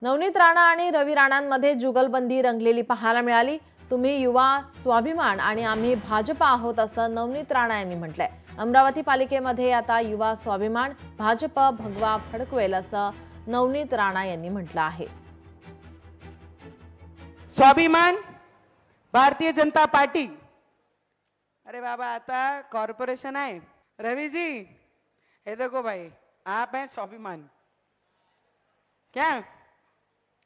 नवनीत राणा आणि रवी राणांमध्ये जुगलबंदी रंगलेली पाहायला मिळाली। तुम्ही युवा स्वाभिमान आणि आम्ही भाजप आहोत असं नवनीत राणा यांनी म्हटलंय। अमरावती पालिकेमध्ये आता युवा स्वाभिमान भाजप भगवा फडकवेल असं नवनीत राणा यांनी म्हटलं आहे। स्वाभिमान भारतीय जनता पार्टी। अरे बाबा आता कॉर्पोरेशन है रवि जी, ये देखो भाई आप हैं स्वाभिमान क्या?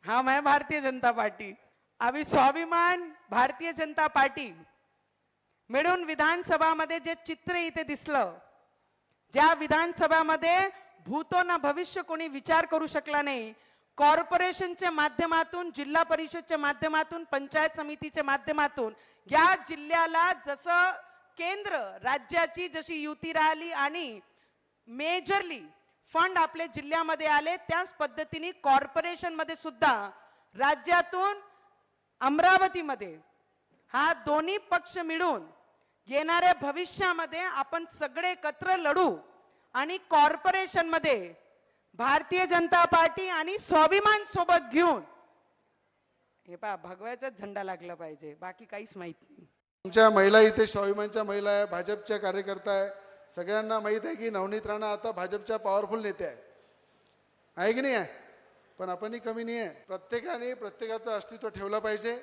हाँ मैं भारतीय जनता पार्टी। अभी स्वाभिमान भारतीय जनता पार्टी मिळून विधानसभामध्ये जे चित्र इथे दिसलं, ज्या विधानसभामध्ये भूतो ना भविष्य कोणी विचार करू शकला नाही, कॉर्पोरेशनच्या माध्यमातून, जिल्हा परिषदच्या माध्यमातून, पंचायत समितीच्या माध्यमातून या जिल्ह्याला जसं केंद्र राज्याची जशी युती राहिली आणि मेजरली फंड आपल्या जिल्ह्यामध्ये आले, त्याच पद्धतीने कॉर्पोरेशन मध्ये सुद्धा राज्यातून अमरावतीमध्ये हा दोन्ही पक्ष मिळून येणाऱ्या भविष्यामध्ये आपण सगळे एकत्र लढू आणि कॉर्पोरेशन मध्ये भारतीय जनता पार्टी आणि स्वाभिमान सोबत घेऊन हे पहा भगव्याचा झेंडा लागला पाहिजे, बाकी काहीच माहित नाही। आमच्या महिला इथे स्वाभिमानच्या महिला आहे, भाजपच्या कार्यकर्ता आहे, सगळ्यांना माहित आहे की नवनीत राणा आता भाजपच्या पॉवरफुल नेते आहे की नाही आहे? पण आपणही कमी नाही आहे। प्रत्येकाने प्रत्येकाचं अस्तित्व ठेवलं पाहिजे।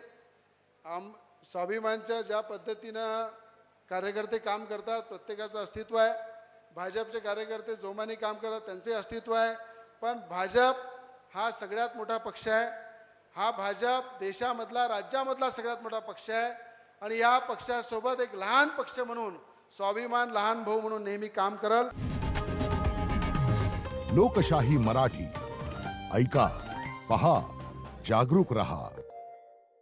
स्वाभिमानच्या ज्या पद्धतीनं कार्यकर्ते काम करतात प्रत्येकाचं अस्तित्व आहे, भाजपचे कार्यकर्ते जोमाने काम करतात त्यांचे अस्तित्व आहे, पण भाजप हा सगळ्यात मोठा पक्ष आहे। हा भाजप देशामधला राज्यामधला सगळ्यात मोठा पक्ष आहे आणि या पक्षासोबत एक लहान पक्ष म्हणून स्वाभिमान लहान भाऊ म्हणून नेहमी काम करल। लोकशाही मराठी ऐका, पहा, जागरूक रहा।